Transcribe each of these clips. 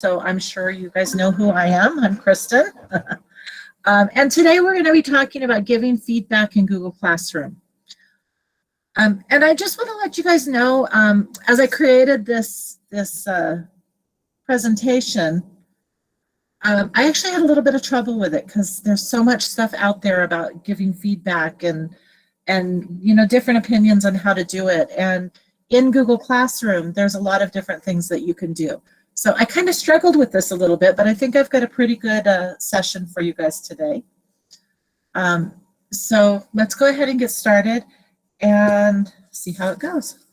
So I'm sure you guys know who I am. I'm Kristen. And today we're going to be talking about giving feedback in Google Classroom. And I just want to let you guys know, as I created this presentation, I actually had a little bit of trouble with it because there's so much stuff out there about giving feedback and different opinions on how to do it. And in Google Classroom, there's a lot of different things that you can do. So I kind of struggled with this a little bit, but I think I've got a pretty good session for you guys today. So let's go ahead and get started and see how it goes.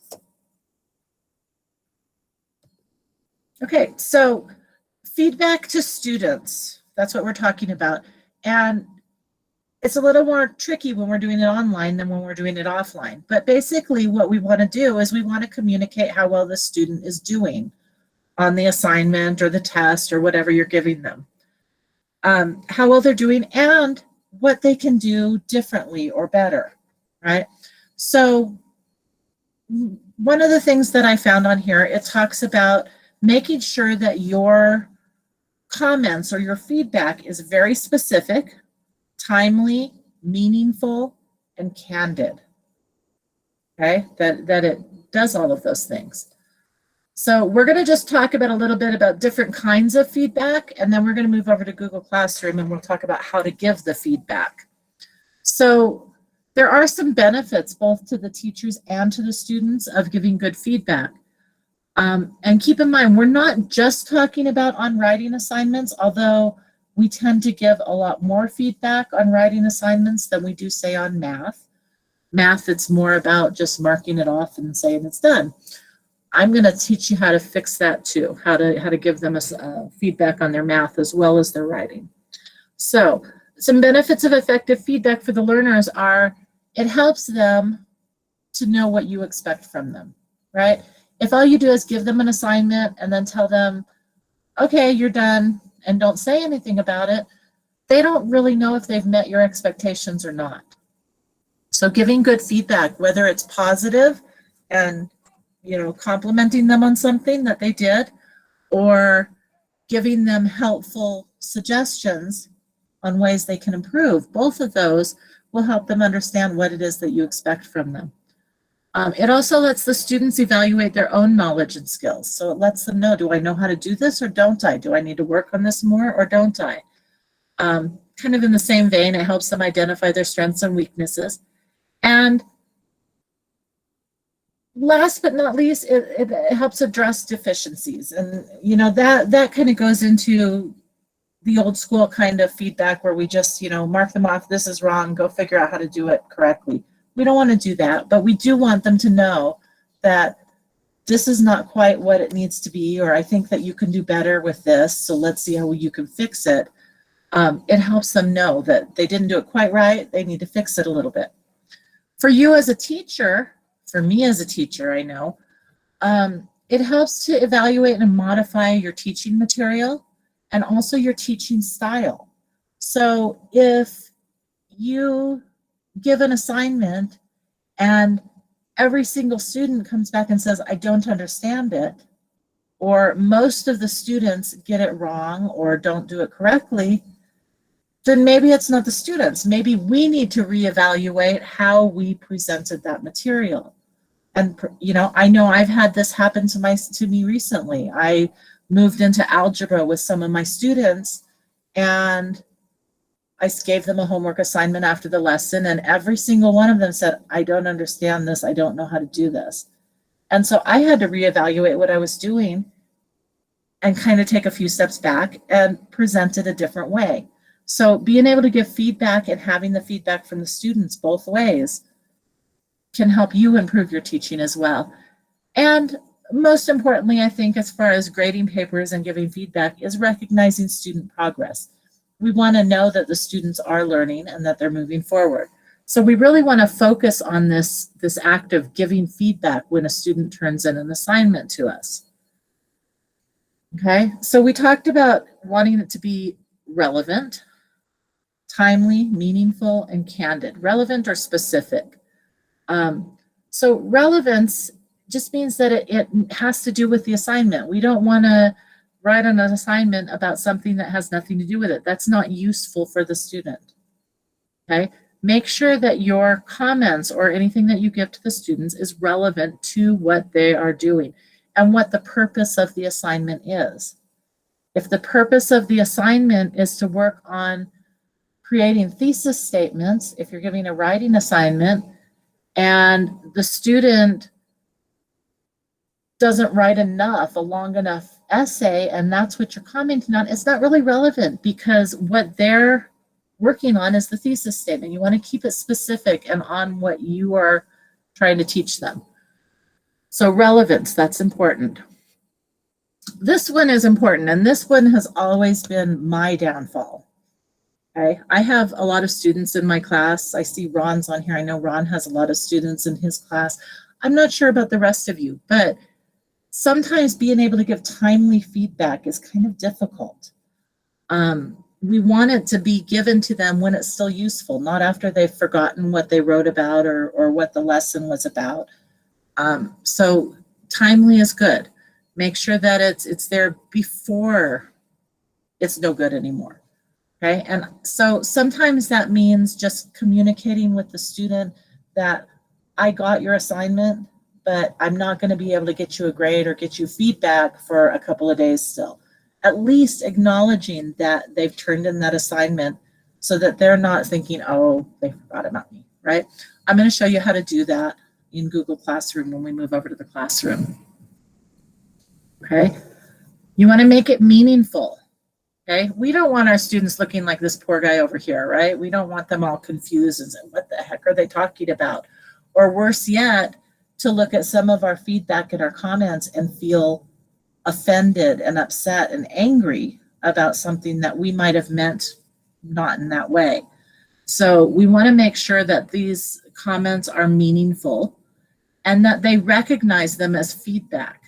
Okay, so feedback to students, that's what we're talking about. And it's a little more tricky when we're doing it online than when we're doing it offline. But basically what we want to do is we want to communicate how well the student is doing on the assignment or the test or whatever you're giving them. How well they're doing and what they can do differently or better, right? So one of the things that I found on here, it talks about making sure that your comments or your feedback is very specific, timely, meaningful, and candid, okay? That it does all of those things. So we're going to just talk about a little bit about different kinds of feedback, and then we're going to move over to Google Classroom and we'll talk about how to give the feedback. So there are some benefits both to the teachers and to the students of giving good feedback. And keep in mind, we're not just talking about on writing assignments, although we tend to give a lot more feedback on writing assignments than we do, say, on math. Math, it's more about just marking it off and saying it's done. I'm going to teach you how to fix that too, how to give them feedback on their math as well as their writing. So some benefits of effective feedback for the learners are it helps them to know what you expect from them, right? If all you do is give them an assignment and then tell them, okay, you're done, and don't say anything about it, they don't really know if they've met your expectations or not. So giving good feedback, whether it's positive and complimenting them on something that they did, or giving them helpful suggestions on ways they can improve. Both of those will help them understand what it is that you expect from them. It also lets the students evaluate their own knowledge and skills. So it lets them know, do I know how to do this or don't I? Do I need to work on this more or don't I? Kind of in the same vein, it helps them identify their strengths and weaknesses. And last but not least, it helps address deficiencies. And that kind of goes into the old school kind of feedback where we just mark them off, this is wrong, go figure out how to do it correctly. We don't want to do that, but we do want them to know that this is not quite what it needs to be, or I think that you can do better with this, so let's see how you can fix it. It helps them know that they didn't do it quite right, they need to fix it a little bit. For you as a teacher, for me as a teacher, I know, it helps to evaluate and modify your teaching material and also your teaching style. So if you give an assignment and every single student comes back and says, I don't understand it, or most of the students get it wrong or don't do it correctly, then maybe it's not the students. Maybe we need to reevaluate how we presented that material. And I know I've had this happen to me recently. I moved into algebra with some of my students, and I gave them a homework assignment after the lesson, and every single one of them said, I don't understand this, I don't know how to do this. And so I had to reevaluate what I was doing and kind of take a few steps back and present it a different way. So being able to give feedback and having the feedback from the students both ways can help you improve your teaching as well. And most importantly, I think as far as grading papers and giving feedback is recognizing student progress. We want to know that the students are learning and that they're moving forward. So we really want to focus on this act of giving feedback when a student turns in an assignment to us. Okay, so we talked about wanting it to be relevant, timely, meaningful, and candid. Relevant or specific. So relevance just means that it has to do with the assignment. We don't want to write an assignment about something that has nothing to do with it. That's not useful for the student. Okay? Make sure that your comments or anything that you give to the students is relevant to what they are doing and what the purpose of the assignment is. If the purpose of the assignment is to work on creating thesis statements, if you're giving a writing assignment and the student doesn't write enough, a long enough essay, and that's what you're commenting on, it's not really relevant because what they're working on is the thesis statement. You want to keep it specific and on what you are trying to teach them. So relevance, that's important. This one is important, and this one has always been my downfall. Okay, I have a lot of students in my class. I see Ron's on here. I know Ron has a lot of students in his class. I'm not sure about the rest of you, but sometimes being able to give timely feedback is kind of difficult. We want it to be given to them when it's still useful, not after they've forgotten what they wrote about or what the lesson was about. So timely is good. Make sure that it's there before it's no good anymore. Okay, and so sometimes that means just communicating with the student that I got your assignment, but I'm not going to be able to get you a grade or get you feedback for a couple of days still. At least acknowledging that they've turned in that assignment so that they're not thinking, oh, they forgot about me, right? I'm going to show you how to do that in Google Classroom when we move over to the classroom. Okay, you want to make it meaningful. Okay, we don't want our students looking like this poor guy over here, right? We don't want them all confused and saying, what the heck are they talking about? Or worse yet, to look at some of our feedback and our comments and feel offended and upset and angry about something that we might have meant not in that way. So we want to make sure that these comments are meaningful and that they recognize them as feedback.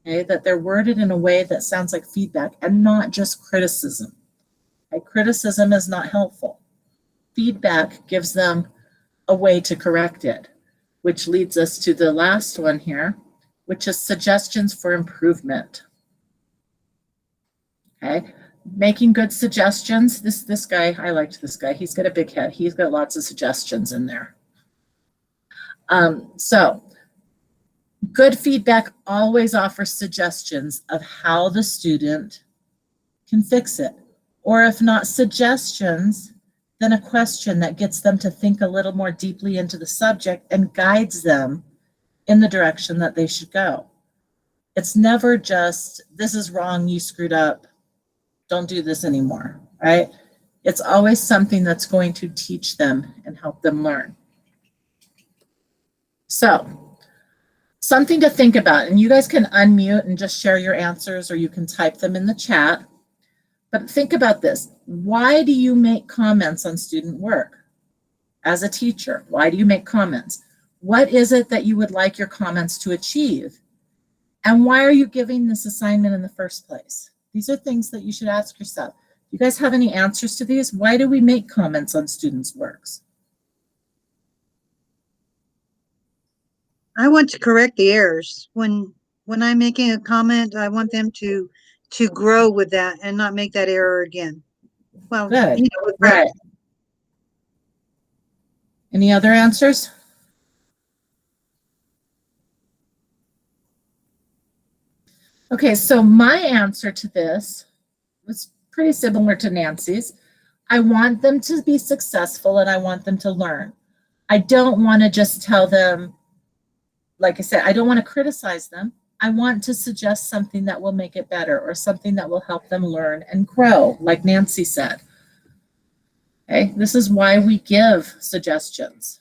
Okay, that they're worded in a way that sounds like feedback and not just criticism. Okay, criticism is not helpful. Feedback gives them a way to correct it, which leads us to the last one here, which is suggestions for improvement. Okay, making good suggestions. This guy, I liked this guy. He's got a big head. He's got lots of suggestions in there. So good feedback always offers suggestions of how the student can fix it. Or if not suggestions, then a question that gets them to think a little more deeply into the subject and guides them in the direction that they should go. It's never just, this is wrong, you screwed up, don't do this anymore, right? It's always something that's going to teach them and help them learn. So, something to think about, and you guys can unmute and just share your answers or you can type them in the chat. But think about this. Why do you make comments on student work? As a teacher, why do you make comments? What is it that you would like your comments to achieve? And why are you giving this assignment in the first place? These are things that you should ask yourself. You guys have any answers to these? Why do we make comments on students' works? I want to correct the errors. When I'm making a comment, I want them to grow with that and not make that error again. Well, good. You know, right. Any other answers? Okay, so my answer to this was pretty similar to Nancy's. I want them to be successful and I want them to learn. I don't want to just tell them, like I said, I don't want to criticize them. I want to suggest something that will make it better or something that will help them learn and grow, like Nancy said. Okay, this is why we give suggestions,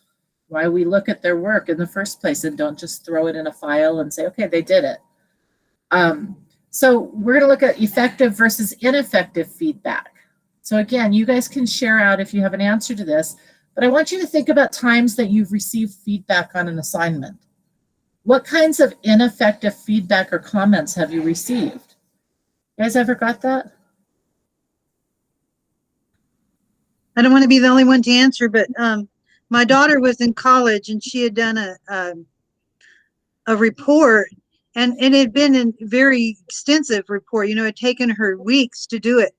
why we look at their work in the first place and don't just throw it in a file and say, okay, they did it. So we're going to look at effective versus ineffective feedback. So again, you guys can share out if you have an answer to this, but I want you to think about times that you've received feedback on an assignment. What kinds of ineffective feedback or comments have you received? You guys ever got that? I don't want to be the only one to answer, but my daughter was in college and she had done a report, And it had been a very extensive report. It had taken her weeks to do it.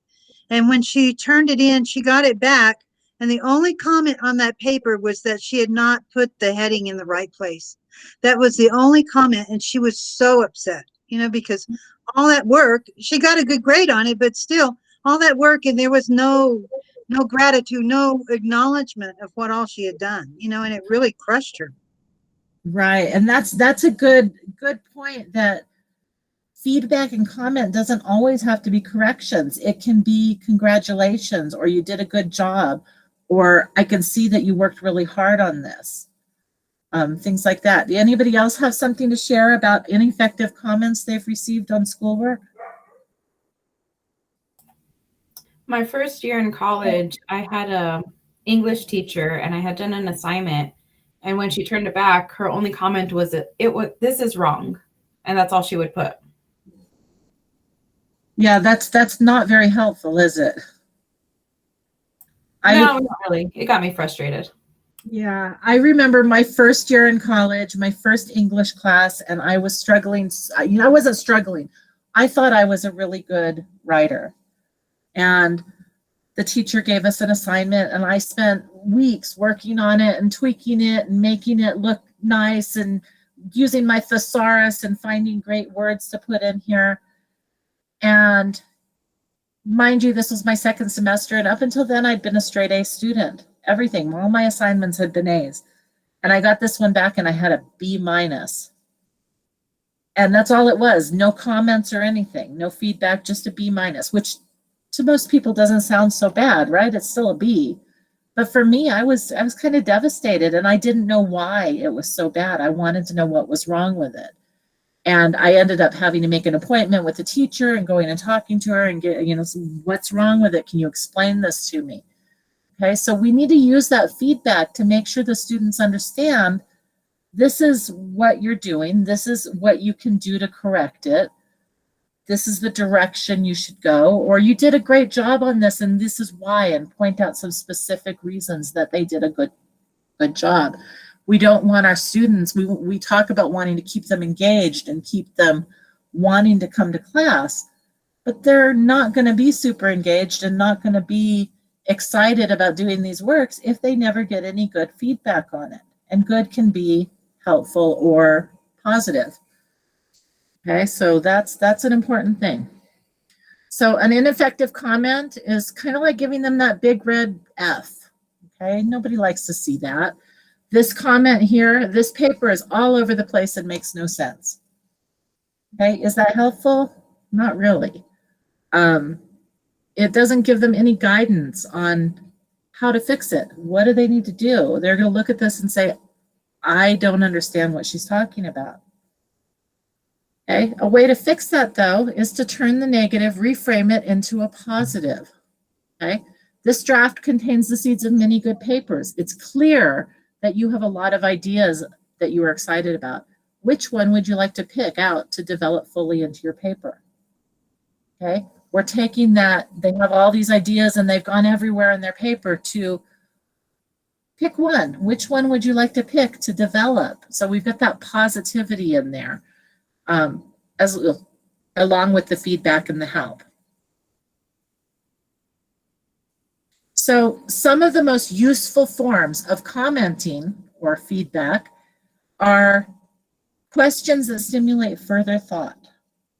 And when she turned it in, she got it back. And the only comment on that paper was that she had not put the heading in the right place. That was the only comment. And she was so upset, because all that work, she got a good grade on it, but still all that work, and there was no gratitude, no acknowledgement of what all she had done, and it really crushed her. Right. And that's a good point, that feedback and comment doesn't always have to be corrections. It can be congratulations, or you did a good job, or I can see that you worked really hard on this. Things like that. Do anybody else have something to share about ineffective comments they've received on schoolwork? My first year in college, I had a English teacher and I had done an assignment. And when she turned it back, her only comment was this is wrong. And that's all she would put. Yeah, that's not very helpful, is it? No, not really. It got me frustrated. Yeah, I remember my first year in college, my first English class, and I was struggling. I wasn't struggling. I thought I was a really good writer. And the teacher gave us an assignment, and I spent weeks working on it and tweaking it and making it look nice and using my thesaurus and finding great words to put in here. And mind you, this was my second semester, and up until then, I'd been a straight A student. Everything, all my assignments had been A's. And I got this one back and I had a B minus. And that's all it was. No comments or anything, no feedback, just a B minus, which to most people doesn't sound so bad, right? It's still a B. But for me, I was kind of devastated, and I didn't know why it was so bad. I wanted to know what was wrong with it. And I ended up having to make an appointment with the teacher and going and talking to her and get, what's wrong with it? Can you explain this to me? Okay, so we need to use that feedback to make sure the students understand this is what you're doing. This is what you can do to correct it. This is the direction you should go, or you did a great job on this and this is why, and point out some specific reasons that they did a good job. We don't want our students, we talk about wanting to keep them engaged and keep them wanting to come to class, but they're not going to be super engaged and not going to be excited about doing these works if they never get any good feedback on it. And good can be helpful or positive. Okay, so that's an important thing. So an ineffective comment is kind of like giving them that big red F. Okay, nobody likes to see that. This comment here, this paper is all over the place and makes no sense. Okay, is that helpful? Not really. It doesn't give them any guidance on how to fix it. What do they need to do? They're going to look at this and say, I don't understand what she's talking about. Okay, a way to fix that, though, is to turn the negative, reframe it into a positive. Okay, this draft contains the seeds of many good papers. It's clear that you have a lot of ideas that you are excited about. Which one would you like to pick out to develop fully into your paper? Okay, we're taking that, they have all these ideas and they've gone everywhere in their paper to pick one. Which one would you like to pick to develop? So we've got that positivity in there, along with the feedback and the help. So some of the most useful forms of commenting or feedback are questions that stimulate further thought.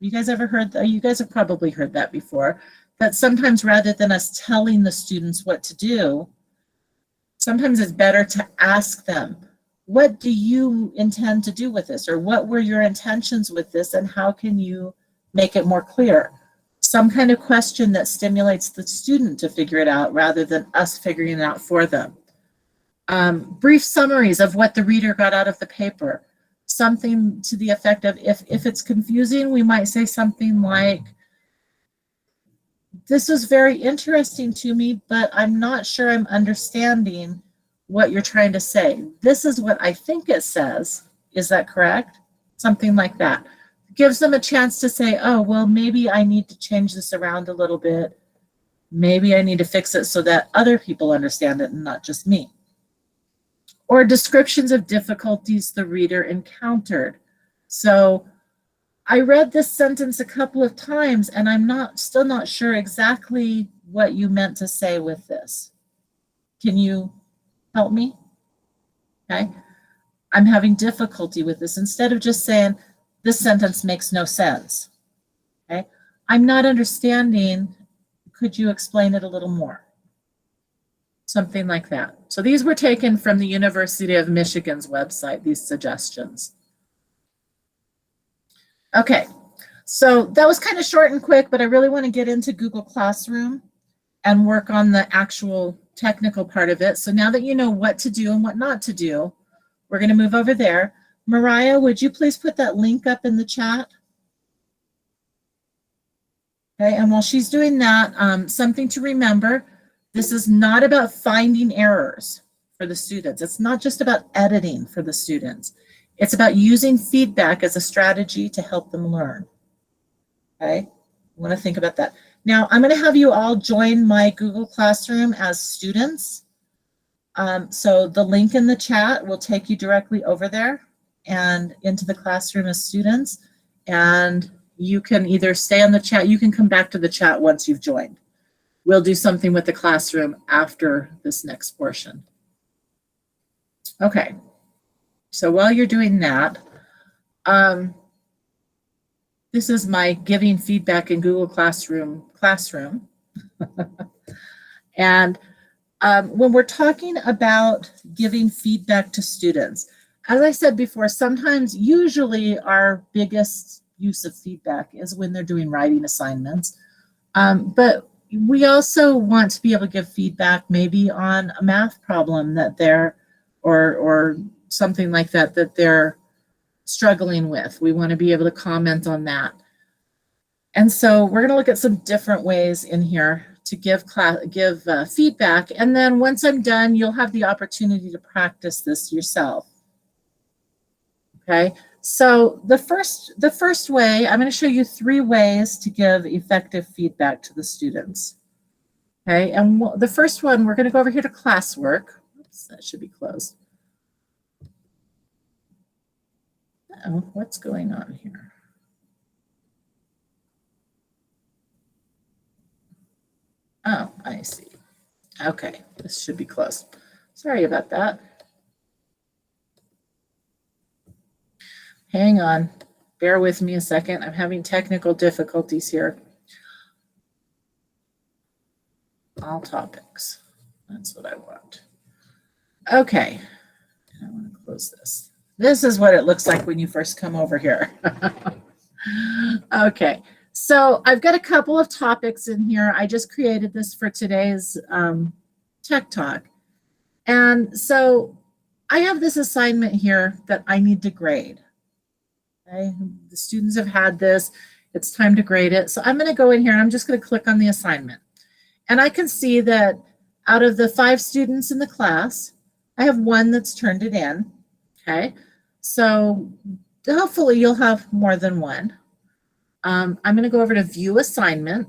You guys ever heard that? You guys have probably heard that before, that sometimes rather than us telling the students what to do, sometimes it's better to ask them, what do you intend to do with this? Or what were your intentions with this? And how can you make it more clear? Some kind of question that stimulates the student to figure it out rather than us figuring it out for them. Brief summaries of what the reader got out of the paper. Something to the effect of, if it's confusing, we might say something like, this was very interesting to me, but I'm not sure I'm understanding what you're trying to say. This is what I think it says. Is that correct? Something like that. Gives them a chance to say, oh, well, maybe I need to change this around a little bit. Maybe I need to fix it so that other people understand it and not just me. Or descriptions of difficulties the reader encountered. So I read this sentence a couple of times and I'm still not sure exactly what you meant to say with this. Can you help me? Okay. I'm having difficulty with this. Instead of just saying, this sentence makes no sense. Okay. I'm not understanding. Could you explain it a little more? Something like that. So these were taken from the University of Michigan's website, these suggestions. Okay, so that was kind of short and quick, but I really want to get into Google Classroom and work on the actual technical part of it. So now that you know what to do and what not to do, we're going to move over there. Mariah, would you please put that link up in the chat? Okay, and while she's doing that, something to remember, this is not about finding errors for the students. It's not just about editing for the students. It's about using feedback as a strategy to help them learn. Okay, I want to think about that. Now, I'm going to have you all join my Google Classroom as students. So the link in the chat will take you directly over there and into the classroom as students. And you can either stay on the chat, you can come back to the chat once you've joined. We'll do something with the classroom after this next portion. Okay, so while you're doing that, this is my giving feedback in Google Classroom. And when we're talking about giving feedback to students, as I said before, sometimes, usually our biggest use of feedback is when they're doing writing assignments. But we also want to be able to give feedback maybe on a math problem that they're, or something like that, that they're struggling with. We want to be able to comment on that. And so we're going to look at some different ways in here to give feedback. And then once I'm done, you'll have the opportunity to practice this yourself. Okay, so the first way, I'm going to show you 3 ways to give effective feedback to the students. Okay, and the first one, we're going to go over here to Classwork. Oops, that should be closed. Oh, what's going on here? Oh, I see. Okay, this should be closed. Sorry about that. Hang on, bear with me a second. I'm having technical difficulties here. All topics, that's what I want. Okay, I want to close this. This is what it looks like when you first come over here. Okay, so I've got a couple of topics in here. I just created this for today's Tech Talk. And so I have this assignment here that I need to grade. Okay, the students have had this, it's time to grade it. So I'm going to go in here and I'm just going to click on the assignment. And I can see that out of the 5 students in the class, I have 1 that's turned it in. Okay, so hopefully you'll have more than 1. I'm going to go over to View Assignment.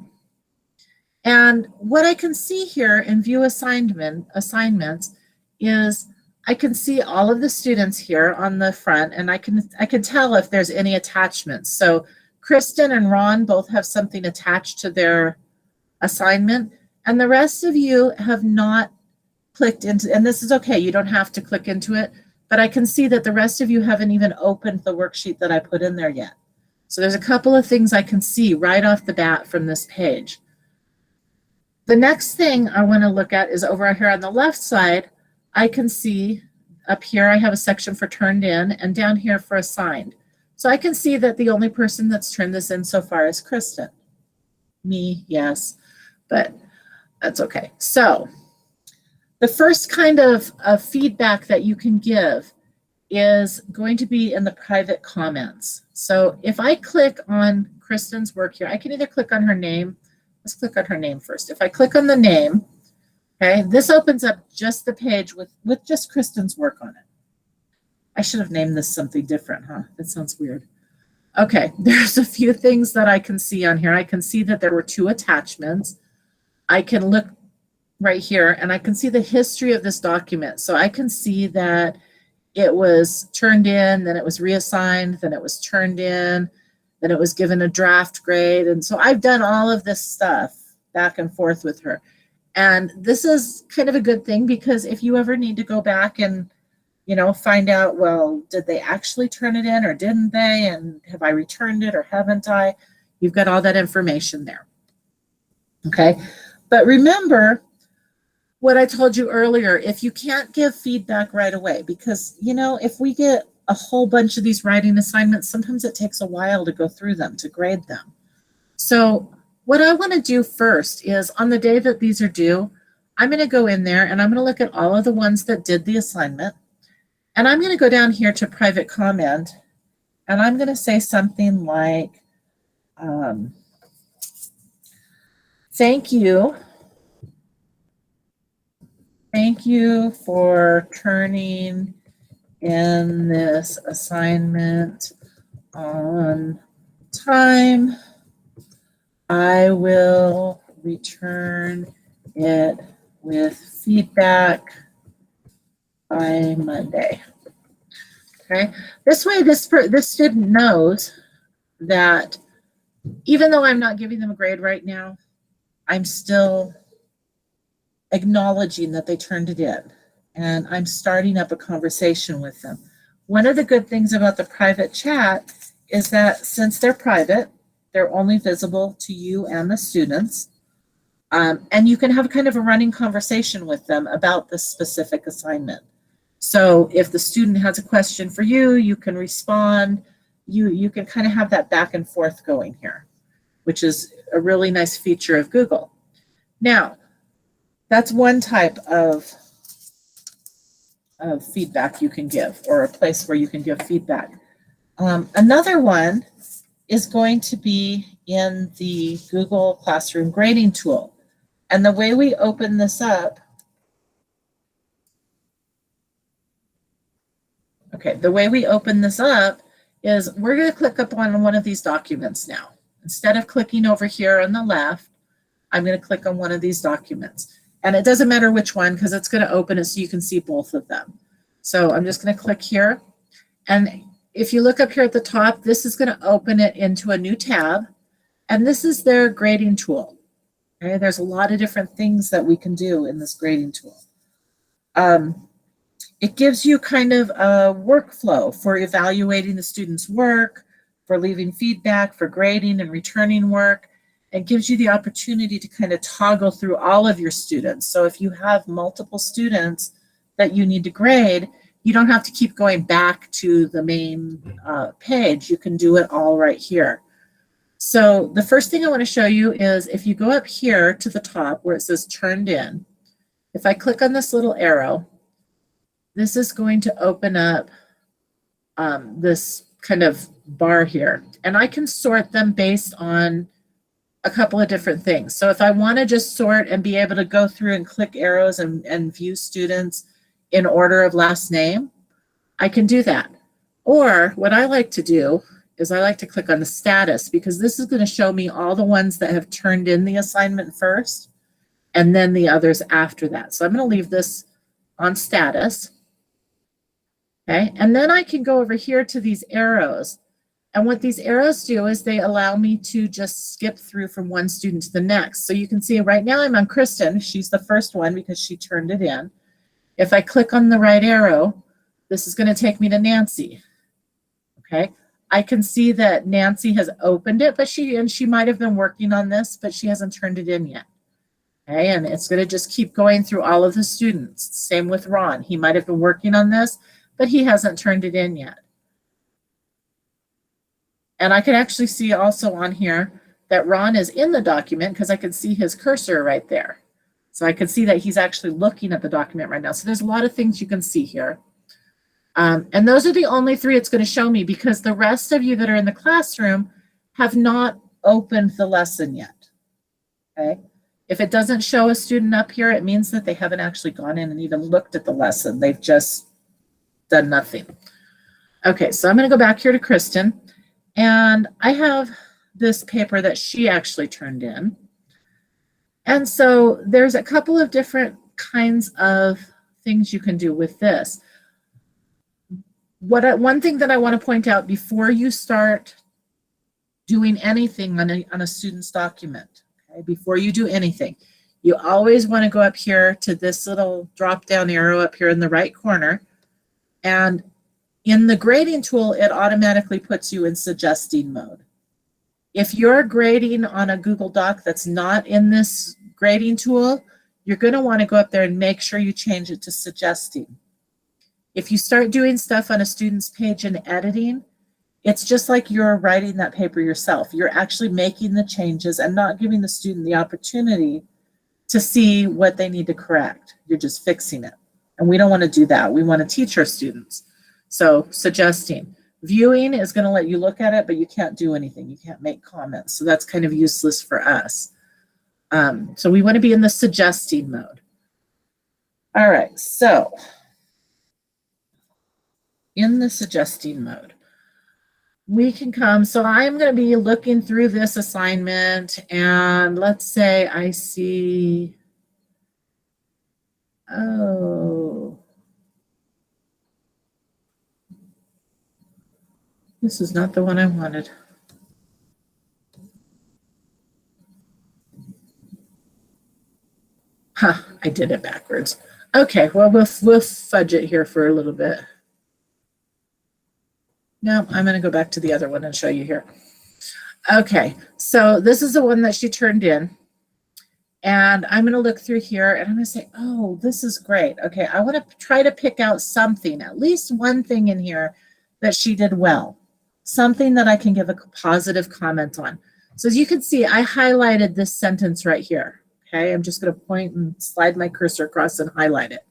And what I can see here in View Assignments is I can see all of the students here on the front, and I can tell if there's any attachments. So Kristen and Ron both have something attached to their assignment, and the rest of you have not clicked into, and this is okay, you don't have to click into it, but I can see that the rest of you haven't even opened the worksheet that I put in there yet. So there's a couple of things I can see right off the bat from this page. The next thing I want to look at is over here on the left side. I can see up here I have a section for turned in and down here for assigned. So I can see that the only person that's turned this in so far is Kristen. Me, yes, but that's okay. So the first kind of feedback that you can give is going to be in the private comments. So if I click on Kristen's work here, I can either click on her name. Let's click on her name first. If I click on the name, okay, this opens up just the page with just Kristen's work on it. I should have named this something different, huh? That sounds weird. Okay, there's a few things that I can see on here. I can see that there were 2 attachments. I can look right here and I can see the history of this document. So I can see that it was turned in, then it was reassigned, then it was turned in, Then it was given a draft grade. And so I've done all of this stuff back and forth with her. And this is kind of a good thing, because if you ever need to go back and, you know, find out, well, did they actually turn it in or didn't they? And have I returned it or haven't I? You've got all that information there. Okay. But remember what I told you earlier, if you can't give feedback right away, because, you know, if we get a whole bunch of these writing assignments, sometimes it takes a while to go through them, to grade them. So what I want to do first is, on the day that these are due, I'm going to go in there and I'm going to look at all of the ones that did the assignment. And I'm going to go down here to private comment, and I'm going to say something like, thank you. Thank you for turning in this assignment on time. I will return it with feedback by Monday. Okay. This way, this student knows that even though I'm not giving them a grade right now, I'm still acknowledging that they turned it in, and I'm starting up a conversation with them. One of the good things about the private chat is that since they're private, they're only visible to you and the students. And you can have kind of a running conversation with them about this specific assignment. So if the student has a question for you, you can respond. You can kind of have that back and forth going here, which is a really nice feature of Google. Now, that's one type of feedback you can give, or a place where you can give feedback. Another one is going to be in the Google Classroom grading tool. And the way we open this up, the way we open this up is we're going to click up on one of these documents now. Instead of clicking over here on the left, I'm going to click on one of these documents. And it doesn't matter which one, because it's going to open it so you can see both of them. So I'm just going to click here. And if you look up here at the top, this is going to open it into a new tab. And this is their grading tool. Okay, there's a lot of different things that we can do in this grading tool. It gives you kind of a workflow for evaluating the student's work, for leaving feedback, for grading and returning work. It gives you the opportunity to kind of toggle through all of your students. So if you have multiple students that you need to grade, you don't have to keep going back to the main page. You can do it all right here. So the first thing I want to show you is, if you go up here to the top where it says turned in, if I click on this little arrow, this is going to open up this kind of bar here. And I can sort them based on a couple of different things. So if I want to just sort and be able to go through and click arrows and view students in order of last name, I can do that. Or what I like to do is I like to click on the status, because this is going to show me all the ones that have turned in the assignment first, and then the others after that. So I'm going to leave this on status. Okay, and then I can go over here to these arrows. And what these arrows do is they allow me to just skip through from one student to the next. So you can see right now I'm on Kristen. She's the first one because she turned it in. If I click on the right arrow, this is going to take me to Nancy. Okay, I can see that Nancy has opened it, but she might have been working on this, but she hasn't turned it in yet. Okay, and it's going to just keep going through all of the students. Same with Ron. He might have been working on this, but he hasn't turned it in yet. And I can actually see also on here that Ron is in the document, because I can see his cursor right there. So I can see that he's actually looking at the document right now. So there's a lot of things you can see here. And those are the only three it's going to show me, because the rest of you that are in the classroom have not opened the lesson yet. Okay. If it doesn't show a student up here, it means that they haven't actually gone in and even looked at the lesson. They've just done nothing. Okay, so I'm going to go back here to Kristen. And I have this paper that she actually turned in. And so there's a couple of different kinds of things you can do with this. One thing that I want to point out before you start doing anything on a student's document, okay, before you do anything, you always want to go up here to this little drop down arrow up here in the right corner. And in the grading tool, it automatically puts you in suggesting mode. If you're grading on a Google Doc that's not in this grading tool, you're going to want to go up there and make sure you change it to suggesting. If you start doing stuff on a student's page in editing, it's just like you're writing that paper yourself. You're actually making the changes and not giving the student the opportunity to see what they need to correct. You're just fixing it. And we don't want to do that. We want to teach our students. So suggesting. Viewing is going to let you look at it, but you can't do anything. You can't make comments. So that's kind of useless for us. So we want to be in the suggesting mode. All right, so in the suggesting mode, we can come, so I'm going to be looking through this assignment, and let's say I see, oh, this is not the one I wanted. Huh, I did it backwards. Okay, well, we'll fudge it here for a little bit. No, I'm going to go back to the other one and show you here. Okay, so this is the one that she turned in. And I'm going to look through here and I'm going to say, oh, this is great. Okay, I want to try to pick out something, at least one thing in here that she did well. Something that I can give a positive comment on. So as you can see, I highlighted this sentence right here. Okay, I'm just going to point and slide my cursor across and highlight it.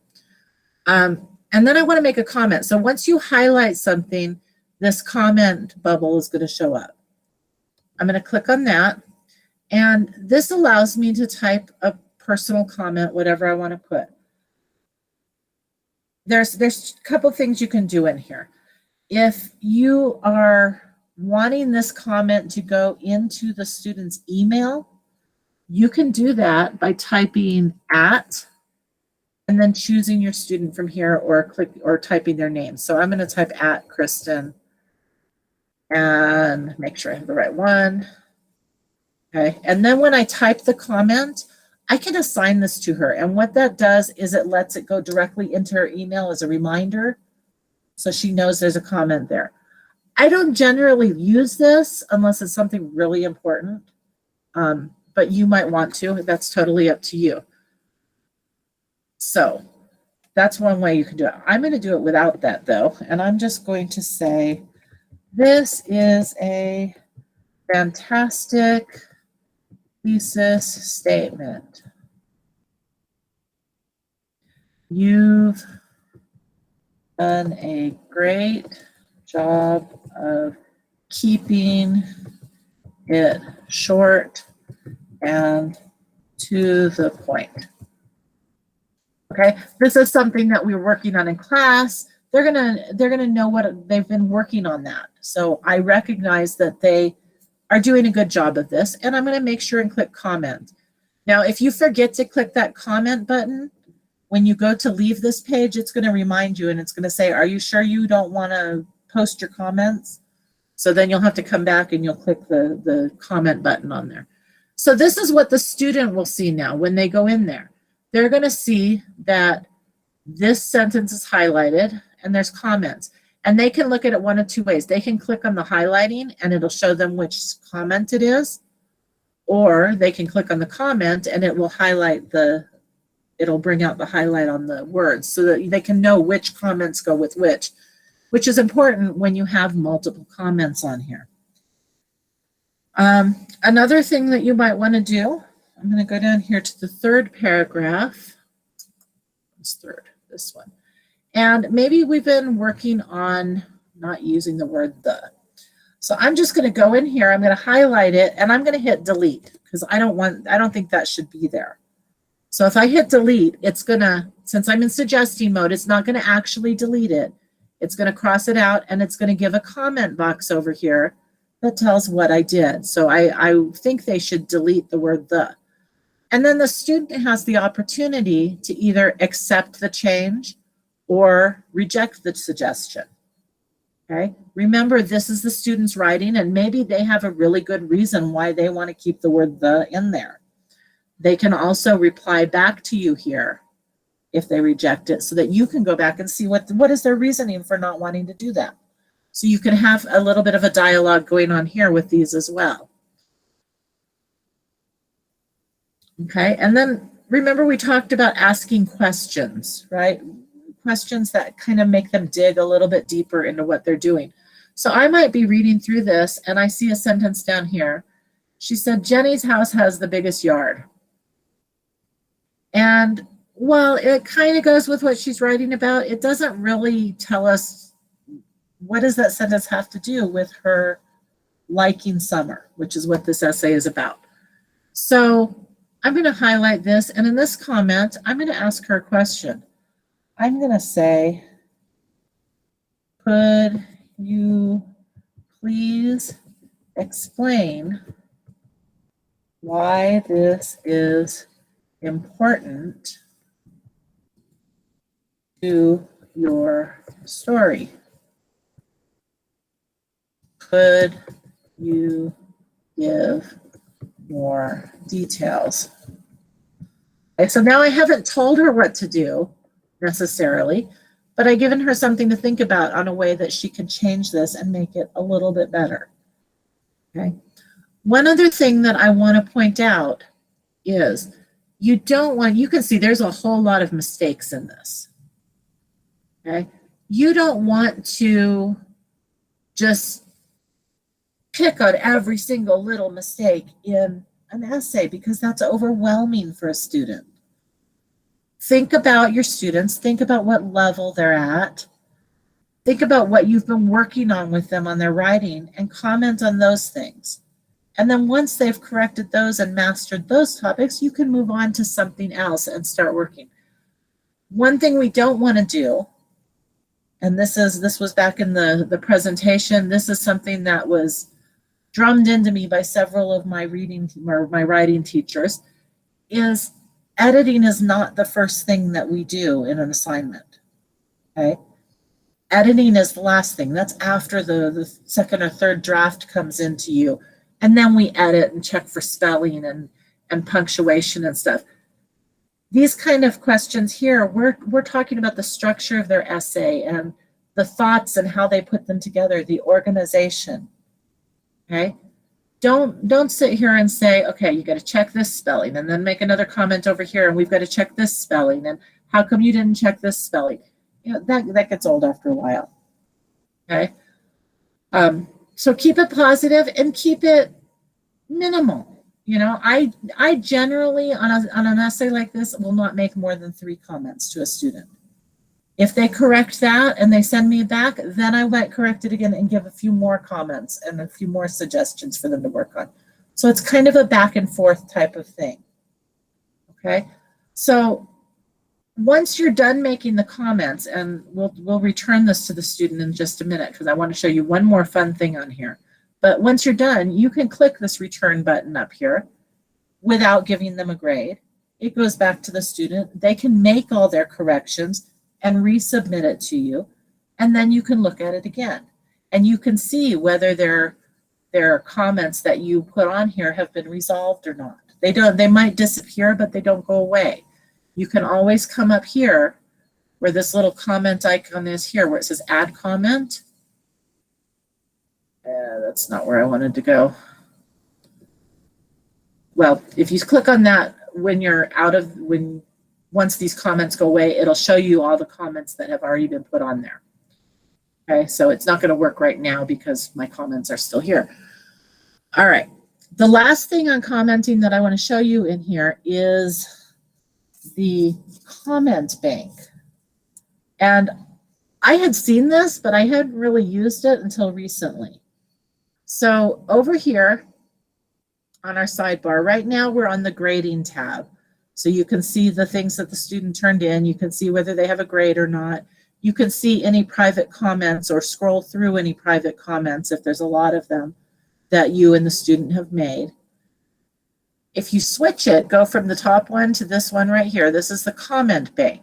And then I want to make a comment. So once you highlight something, this comment bubble is going to show up. I'm going to click on that. And this allows me to type a personal comment, whatever I want to put. There's a couple things you can do in here. If you are wanting this comment to go into the student's email, you can do that by typing @ and then choosing your student from here, or typing their name. So I'm going to type @Kristen and make sure I have the right one. Okay, and then when I type the comment, I can assign this to her. And what that does is it lets it go directly into her email as a reminder, so she knows there's a comment there. I don't generally use this unless it's something really important, but you might want to. That's totally up to you. So that's one way you can do it. I'm going to do it without that, though, and I'm just going to say, this is a fantastic thesis statement. You've done a great job of keeping it short and to the point. Okay, this is something that we're working on in class. They're gonna know what they've been working on that. So I recognize that they are doing a good job of this, and I'm going to make sure and click comment. Now, if you forget to click that comment button, when you go to leave this page, it's going to remind you, and it's going to say, are you sure you don't want to post your comments? So then you'll have to come back and you'll click the comment button on there. So this is what the student will see now when they go in there. They're going to see that this sentence is highlighted and there's comments. And they can look at it one of two ways. They can click on the highlighting and it'll show them which comment it is, or they can click on the comment and it will highlight it'll bring out the highlight on the words so that they can know which comments go with which is important when you have multiple comments on here. Another thing that you might want to do, I'm going to go down here to the third paragraph. What's third? This one. And maybe we've been working on not using the word the. So I'm just going to go in here, I'm going to highlight it, and I'm going to hit delete because I don't think that should be there. So if I hit delete, it's going to, since I'm in suggesting mode, it's not going to actually delete it. It's going to cross it out and it's going to give a comment box over here that tells what I did. So I think they should delete the word the. And then the student has the opportunity to either accept the change or reject the suggestion. Okay, remember this is the student's writing, and maybe they have a really good reason why they want to keep the word the in there. They can also reply back to you here if they reject it, so that you can go back and see what is their reasoning for not wanting to do that. So you can have a little bit of a dialogue going on here with these as well. Okay, and then remember we talked about asking questions, right? Questions that kind of make them dig a little bit deeper into what they're doing. So I might be reading through this and I see a sentence down here. She said, Jenny's house has the biggest yard. And while it kind of goes with what she's writing about, it doesn't really tell us what does that sentence have to do with her liking summer, which is what this essay is about. So I'm going to highlight this, and in this comment, I'm going to ask her a question. I'm going to say, could you please explain why this is important to your story? Could you give more details? Okay, so now I haven't told her what to do necessarily, but I've given her something to think about on a way that she can change this and make it a little bit better. Okay. One other thing that I want to point out is you can see there's a whole lot of mistakes in this. Okay. You don't want to just pick on every single little mistake in an essay because that's overwhelming for a student. Think about your students, think about what level they're at, think about what you've been working on with them on their writing and comment on those things. And then once they've corrected those and mastered those topics, you can move on to something else and start working. One thing we don't want to do, and this was back in the presentation, this is something that was drummed into me by several of my writing teachers, is editing is not the first thing that we do in an assignment. Okay, editing is the last thing. That's after the second or third draft comes into you, and then we edit and check for spelling and punctuation and stuff. These kind of questions here, we're talking about the structure of their essay and the thoughts and how they put them together, the organization. Okay, don't sit here and say, okay, you got to check this spelling and then make another comment over here and we've got to check this spelling and how come you didn't check this spelling? You know, that gets old after a while. Okay, so keep it positive and keep it minimal. You know, I generally on an essay like this will not make more than 3 comments to a student. If they correct that and they send me back, then I might correct it again and give a few more comments and a few more suggestions for them to work on. So it's kind of a back and forth type of thing. Okay, so once you're done making the comments, and we'll return this to the student in just a minute because I want to show you one more fun thing on here. But once you're done, you can click this return button up here without giving them a grade. It goes back to the student. They can make all their corrections and resubmit it to you, and then you can look at it again. And you can see whether their comments that you put on here have been resolved or not. They might disappear, but they don't go away. You can always come up here where this little comment icon is here, where it says add comment. That's not where I wanted to go. Well, if you click on that once these comments go away, it'll show you all the comments that have already been put on there. Okay, so it's not going to work right now because my comments are still here. All right, the last thing on commenting that I want to show you in here is the comment bank. And I had seen this, but I hadn't really used it until recently. So over here on our sidebar, right now we're on the grading tab. So you can see the things that the student turned in. You can see whether they have a grade or not. You can see any private comments or scroll through any private comments if there's a lot of them that you and the student have made. If you switch it, go from the top one to this one right here. This is the comment bank.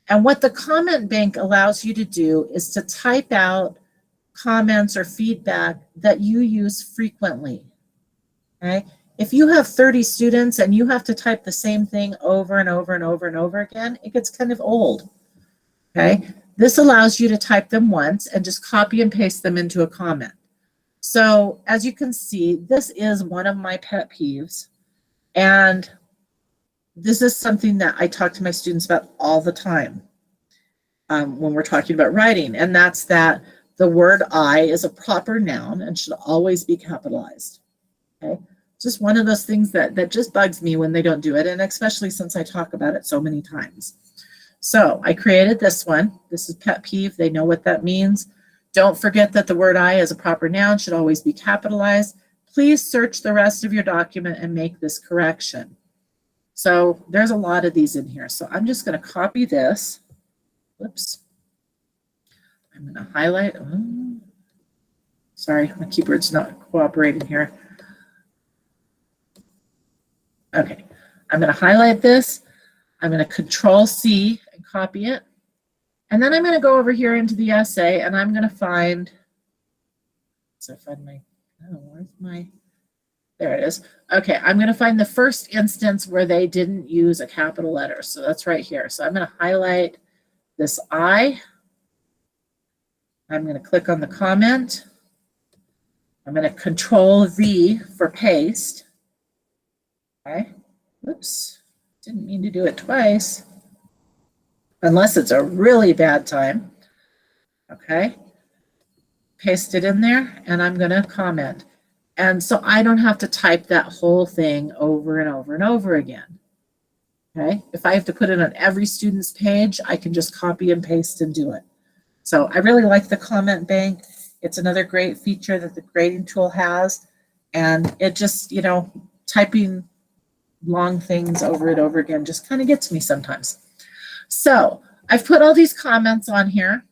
And what the comment bank allows you to do is to type out comments or feedback that you use frequently. Okay? If you have 30 students and you have to type the same thing over and over and over and over again, it gets kind of old. Okay? This allows you to type them once and just copy and paste them into a comment. So as you can see, this is one of my pet peeves. And this is something that I talk to my students about all the time when we're talking about writing. And that's that the word I is a proper noun and should always be capitalized. Okay? Just one of those things that just bugs me when they don't do it. And especially since I talk about it so many times. So I created this one. This is pet peeve. They know what that means. Don't forget that the word I as a proper noun should always be capitalized. Please search the rest of your document and make this correction. So there's a lot of these in here. So I'm just going to copy this. Whoops. I'm going to highlight. Oh, sorry, my keyboard's not cooperating here. Okay, I'm going to highlight this. I'm going to Control-C and copy it. And then I'm going to go over here into the essay and I'm going to find, so find my, oh, where's my, there it is. Okay, I'm going to find the first instance where they didn't use a capital letter. So that's right here. So I'm going to highlight this I. I'm going to click on the comment. I'm going to Control-V for paste. Okay, whoops, didn't mean to do it twice. Unless it's a really bad time. Okay, paste it in there and I'm going to comment. And so I don't have to type that whole thing over and over and over again. Okay, if I have to put it on every student's page, I can just copy and paste and do it. So I really like the comment bank. It's another great feature that the grading tool has. And it just, you know, typing long things over and over again just kind of gets me sometimes. So I've put all these comments on here.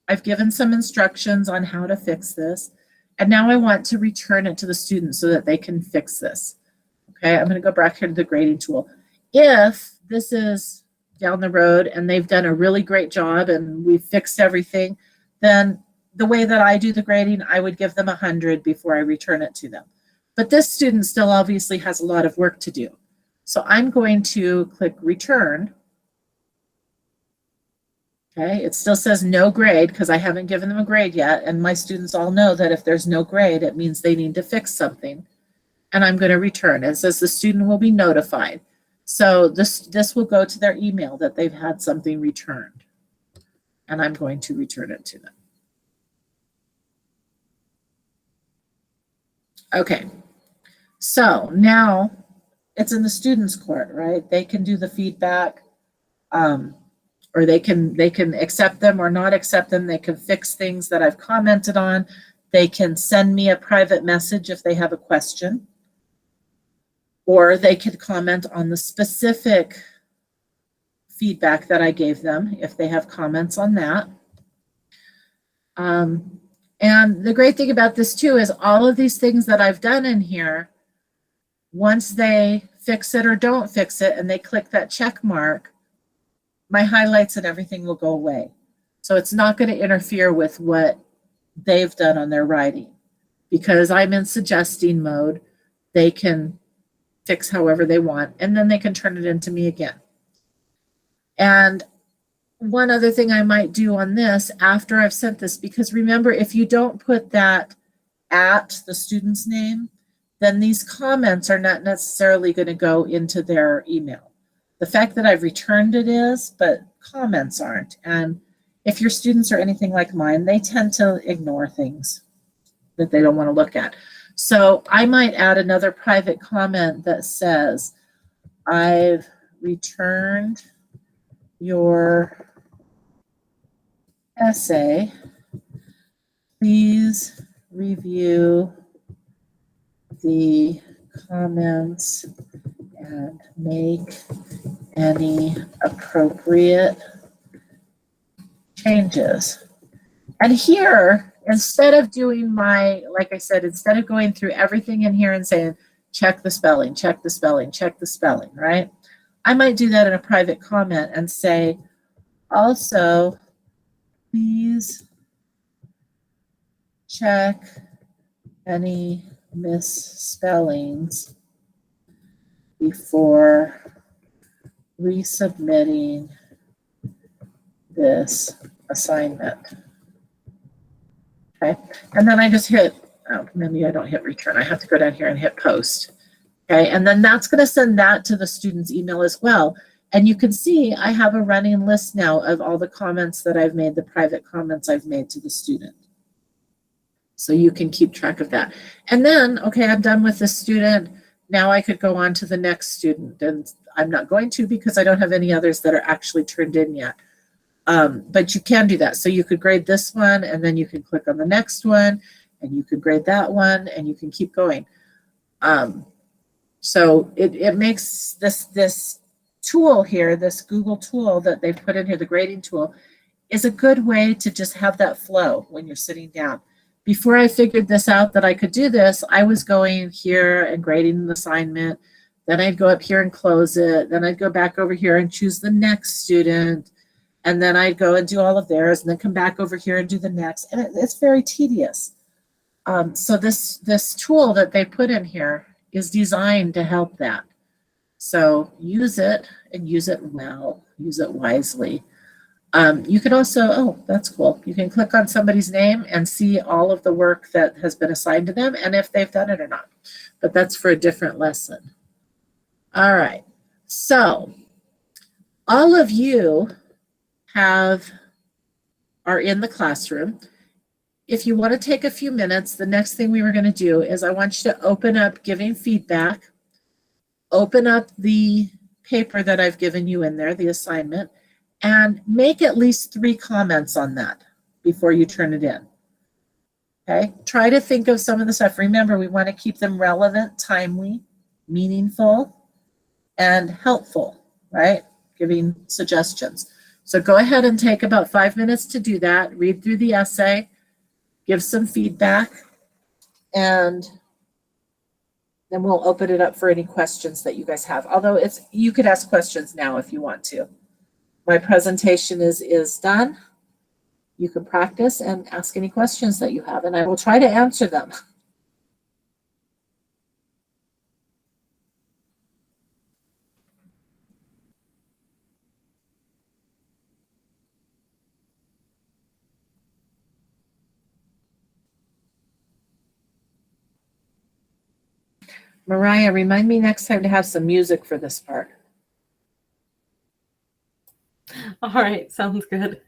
I've given some instructions on how to fix this. And now I want to return it to the students so that they can fix this. Okay, I'm going to go back here to the grading tool. If this is down the road and they've done a really great job and we've fixed everything, then the way that I do the grading, I would give them 100 before I return it to them. But this student still obviously has a lot of work to do. So I'm going to click return. Okay, it still says no grade because I haven't given them a grade yet. And my students all know that if there's no grade, it means they need to fix something. And I'm going to return. It says the student will be notified. So this will go to their email that they've had something returned. And I'm going to return it to them. Okay, so now it's in the student's court, right? They can do the feedback. Or they can accept them or not accept them. They can fix things that I've commented on. They can send me a private message if they have a question. Or they could comment on the specific feedback that I gave them if they have comments on that. And the great thing about this too is all of these things that I've done in here, once they fix it or don't fix it and they click that check mark, my highlights and everything will go away. So it's not going to interfere with what they've done on their writing. Because I'm in suggesting mode, they can fix however they want, and then they can turn it into me again. And one other thing I might do on this after I've sent this, because remember, if you don't put that at the student's name, then these comments are not necessarily going to go into their email. The fact that I've returned it is, but comments aren't. And if your students are anything like mine, they tend to ignore things that they don't want to look at. So I might add another private comment that says, I've returned your essay. Please review the comments and make any appropriate changes. And here, instead of doing my, like I said, instead of going through everything in here and saying, check the spelling, check the spelling, check the spelling, right? I might do that in a private comment and say, also, please check any misspellings before resubmitting this assignment. Okay, and then I just hit, oh, maybe I don't hit return. I have to go down here and hit post. Okay, and then that's going to send that to the student's email as well. And you can see I have a running list now of all the comments that I've made, the private comments I've made to the student. So you can keep track of that. And then, okay, I'm done with this student. Now I could go on to the next student. And I'm not going to because I don't have any others that are actually turned in yet. But you can do that. So you could grade this one, and then you can click on the next one, and you could grade that one, and you can keep going. So it makes this tool here, this Google tool that they've put in here, the grading tool, is a good way to just have that flow when you're sitting down. Before I figured this out that I could do this, I was going here and grading an assignment. Then I'd go up here and close it. Then I'd go back over here and choose the next student. And then I'd go and do all of theirs and then come back over here and do the next. And it's very tedious. So this tool that they put in here is designed to help that. So use it and use it well, use it wisely. You can also, oh, that's cool. You can click on somebody's name and see all of the work that has been assigned to them and if they've done it or not. But that's for a different lesson. All right. So all of you are in the classroom. If you want to take a few minutes, the next thing we were going to do is I want you to open up giving feedback, open up the paper that I've given you in there, the assignment, and make at least 3 comments on that before you turn it in. Okay, try to think of some of the stuff. Remember, we want to keep them relevant, timely, meaningful, and helpful, right? Giving suggestions. So go ahead and take about 5 minutes to do that. Read through the essay, give some feedback, and then we'll open it up for any questions that you guys have. Although you could ask questions now if you want to. My presentation is done. You can practice and ask any questions that you have, and I will try to answer them. Mariah, remind me next time to have some music for this part. All right, sounds good.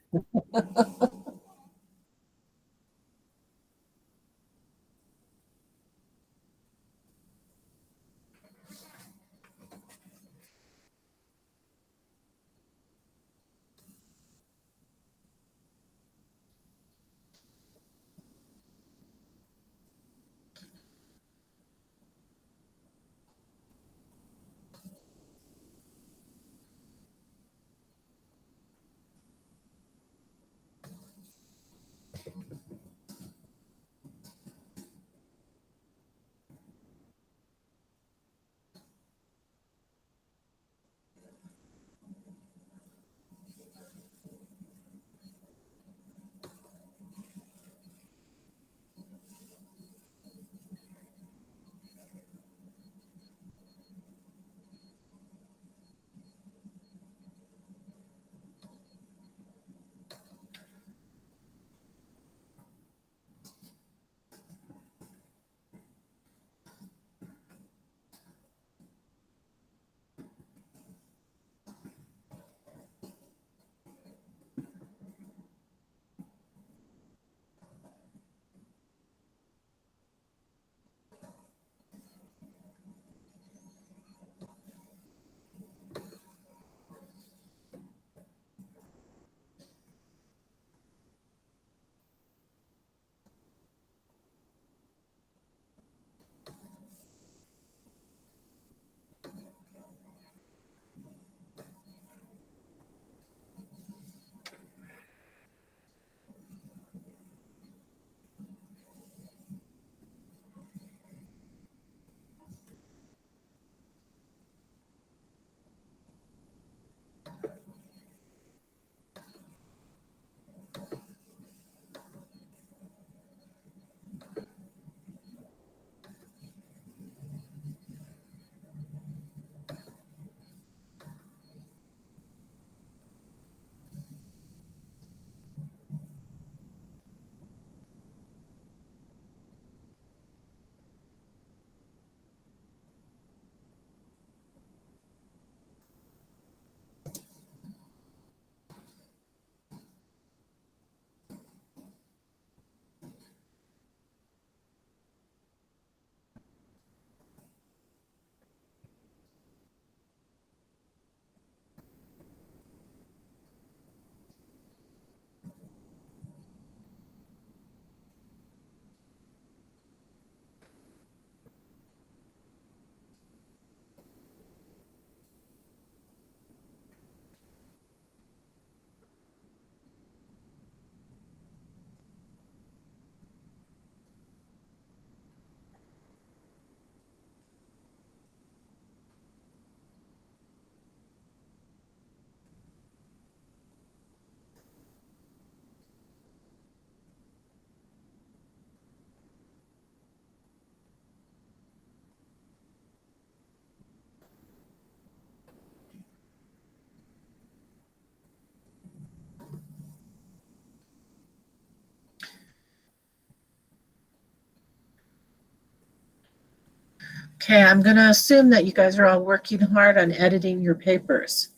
Okay, I'm going to assume that you guys are all working hard on editing your papers.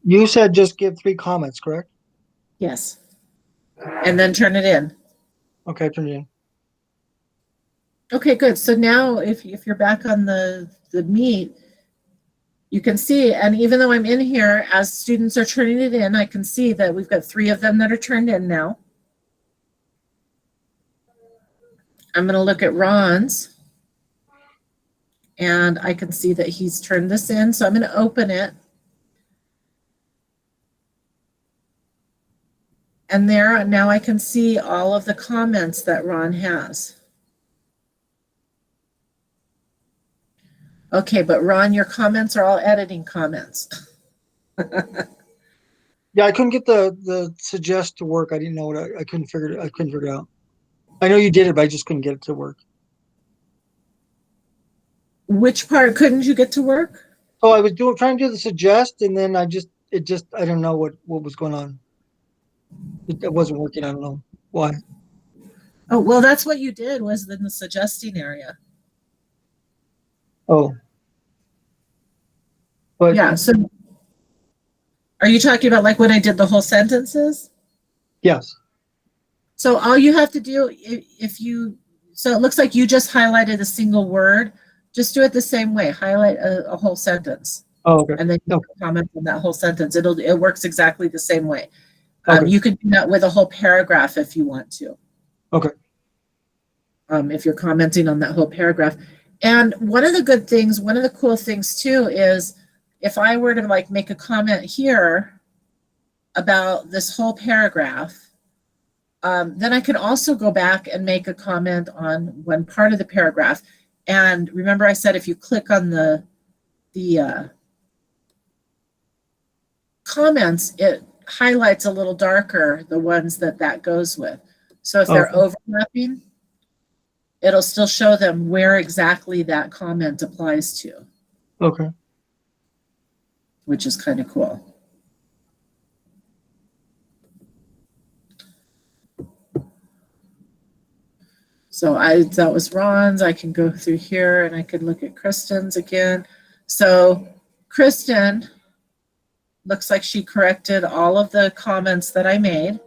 You said just give 3 comments, correct? Yes. And then turn it in. Okay, turn it in. Okay, good. So now if you're back on the Meet, you can see, and even though I'm in here, as students are turning it in, I can see that we've got 3 of them that are turned in now. I'm going to look at Ron's, and I can see that he's turned this in. So I'm going to open it. And there, now I can see all of the comments that Ron has. Okay, but Ron, your comments are all editing comments. Yeah, I couldn't get the suggest to work. I didn't know what I couldn't figure it out. I know you did it, but I just couldn't get it to work. Which part couldn't you get to work? So I was trying to do the suggest, and then I don't know what was going on. It wasn't working. I don't know why. Oh, well, that's what you did, was in the suggesting area. Oh, but Yeah, so are you talking about like when I did the whole sentences? yes. So all you have to do, so it looks like you just highlighted a single word. Just do it the same way. Highlight a whole sentence. Oh, okay. And then you Okay. can comment on that whole sentence. It works exactly the same way. Okay. You could do that with a whole paragraph if you want to. Okay. If you're commenting on that whole paragraph. And one of the cool things too is if I were to like make a comment here about this whole paragraph, then I could also go back and make a comment on one part of the paragraph. And remember I said if you click on the comments, it highlights a little darker the ones that goes with. So if they're overlapping, it'll still show them where exactly that comment applies to. Okay. Which is kind of cool. So that was Ron's. I can go through here and I can look at Kristen's again. So Kristen looks like she corrected all of the comments that I made.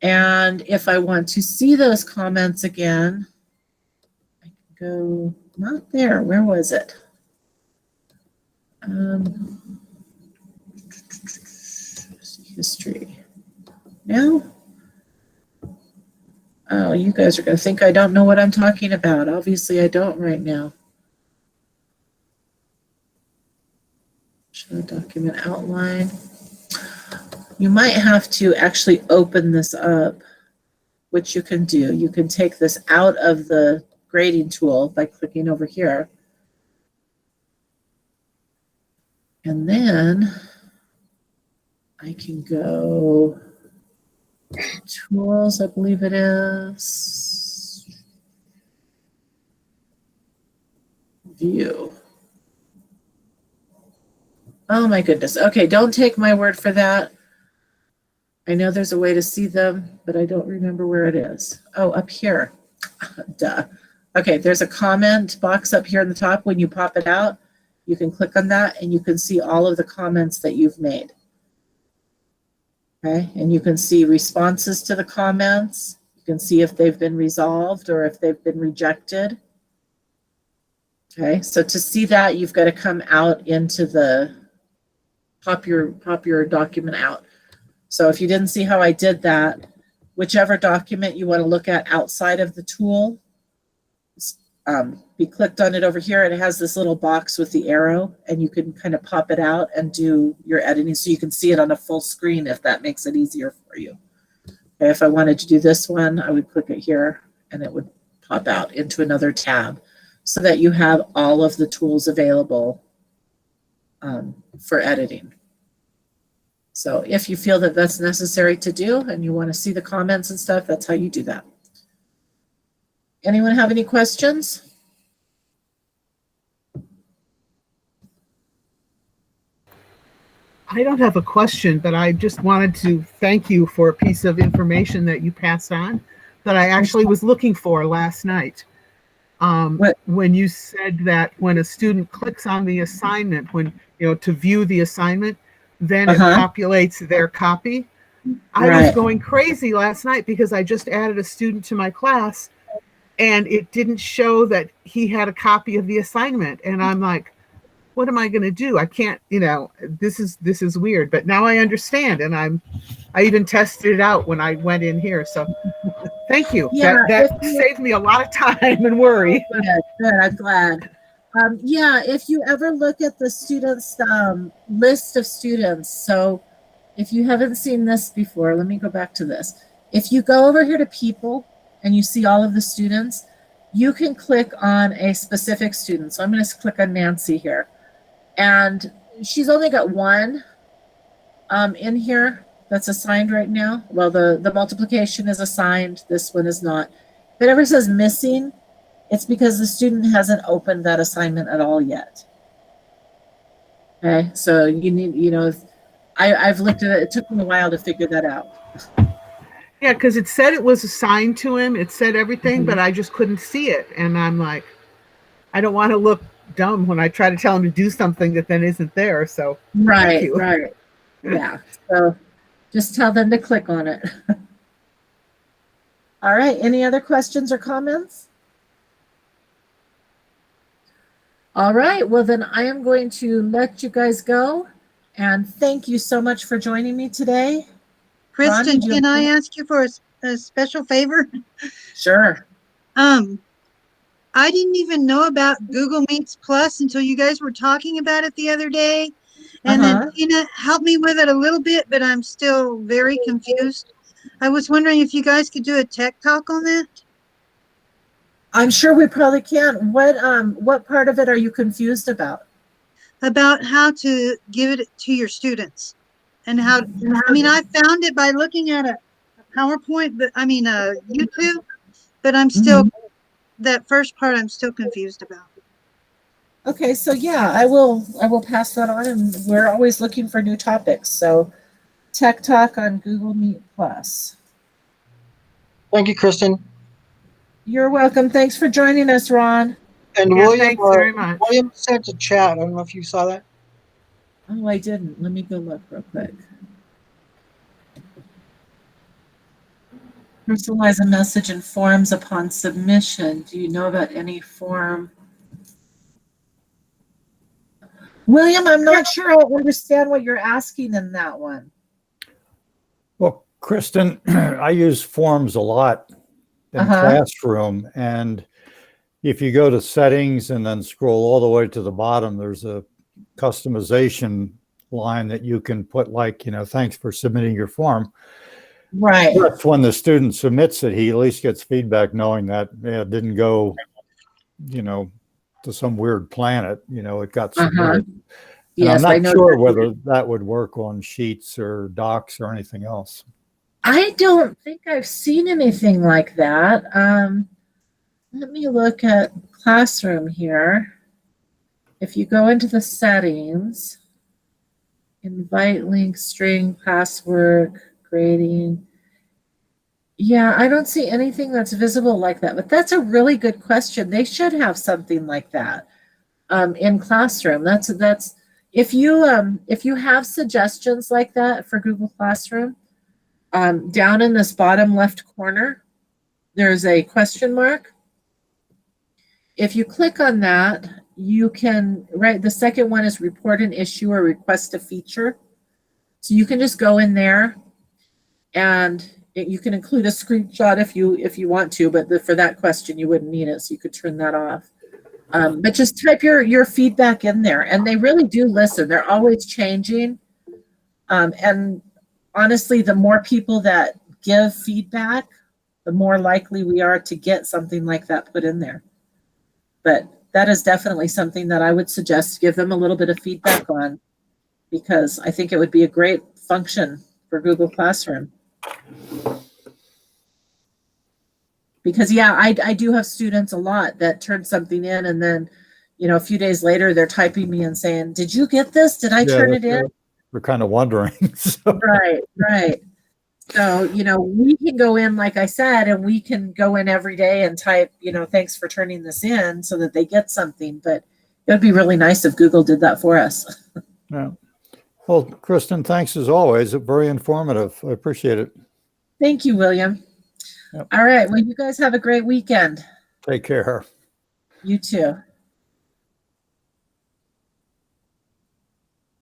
And if I want to see those comments again, I can go, not there, where was it? History. No? Oh, you guys are going to think I don't know what I'm talking about. Obviously, I don't right now. Show document outline. You might have to actually open this up, which you can do. You can take this out of the grading tool by clicking over here. And then I can go tools, I believe it is. View. Oh my goodness. Okay, don't take my word for that. I know there's a way to see them, but I don't remember where it is. Oh, up here. Duh. Okay, there's a comment box up here in the top. When you pop it out, you can click on that and you can see all of the comments that you've made. Okay, and you can see responses to the comments. You can see if they've been resolved or if they've been rejected. Okay, so to see that, you've got to come out into the pop your document out. So if you didn't see how I did that, whichever document you want to look at outside of the tool, be clicked on it over here, and it has this little box with the arrow, and you can kind of pop it out and do your editing so you can see it on a full screen if that makes it easier for you. Okay, if I wanted to do this one, I would click it here and it would pop out into another tab so that you have all of the tools available for editing. So if you feel that that's necessary to do and you want to see the comments and stuff, that's how you do that. Anyone have any questions? I don't have a question, but I just wanted to thank you for a piece of information that you passed on that I actually was looking for last night. What? When you said that when a student clicks on the assignment, when, to view the assignment, then it populates their copy. I was Right. going crazy last night because I just added a student to my class and it didn't show that he had a copy of the assignment. And I'm like, what am I going to do? I can't, this is weird, but now I understand. And I even tested it out when I went in here. So thank you. Yeah, That saved me a lot of time and worry. Good. I'm glad. Yeah, if you ever look at the students list of students, so if you haven't seen this before, let me go back to this. If you go over here to people and you see all of the students, you can click on a specific student. So I'm going to click on Nancy here. And she's only got one in here that's assigned right now. Well, the multiplication is assigned. This one is not. If it ever says missing, it's because the student hasn't opened that assignment at all yet. Okay, so you need, I've looked at it. It took me a while to figure that out. Yeah, because it said it was assigned to him. It said everything, but I just couldn't see it. And I'm like, I don't want to look dumb when I try to tell him to do something that then isn't there. So thank you. Right. Yeah. So just tell them to click on it. All right. Any other questions or comments? All right. Well, then I am going to let you guys go. And thank you so much for joining me today. Kristen, Ron, can I ask you for a special favor? Sure. I didn't even know about Google Meets Plus until you guys were talking about it the other day. And then Tina helped me with it a little bit, but I'm still very confused. I was wondering if you guys could do a tech talk on that. I'm sure we probably can. What part of it are you confused about? About how to give it to your students. And how, I found it by looking at a PowerPoint, but YouTube, but I'm still, that first part I'm still confused about. Okay, so yeah, I will pass that on, and we're always looking for new topics. So Tech Talk on Google Meet Plus. Thank you, Kristen. You're welcome. Thanks for joining us, Ron. And Yeah, William, thanks very much. William sent a chat. I don't know if you saw that. Oh, I didn't. Let me go look real quick. Personalize a message in forms upon submission. Do you know about any form? William, I'm not sure I understand what you're asking in that one. Well, Kristen, I use forms a lot in Classroom, and if you go to settings and then scroll all the way to the bottom, there's a customization line that you can put, like, thanks for submitting your form. Right. That's when the student submits it, he at least gets feedback knowing that it didn't go, to some weird planet, it got submitted. Yes, I'm not sure whether that would work on Sheets or Docs or anything else. I don't think I've seen anything like that. Let me look at Classroom here. If you go into the settings, invite link, string, Classwork, grading. Yeah, I don't see anything that's visible like that, but that's a really good question. They should have something like that in Classroom. That's if you have suggestions like that for Google Classroom, down in this bottom left corner, there's a question mark. If you click on that, you can, the second one is report an issue or request a feature. So you can just go in there and you can include a screenshot if you want to, but for that question, you wouldn't need it. So you could turn that off. But just type your feedback in there, and they really do listen. They're always changing. And honestly, the more people that give feedback, the more likely we are to get something like that put in there. But that is definitely something that I would suggest give them a little bit of feedback on, because I think it would be a great function for Google Classroom. Because yeah, I do have students a lot that turn something in, and then, a few days later they're typing me and saying, "Did you get this? Did I turn it in?" we're kind of wondering. So, Right, right. So, we can go in, like I said, and we can go in every day and type, thanks for turning this in so that they get something. But it would be really nice if Google did that for us. yeah. Well, Kristen, thanks as always. Very informative. I appreciate it. Thank you, William. Yep. All right. Well, you guys have a great weekend. Take care. You too.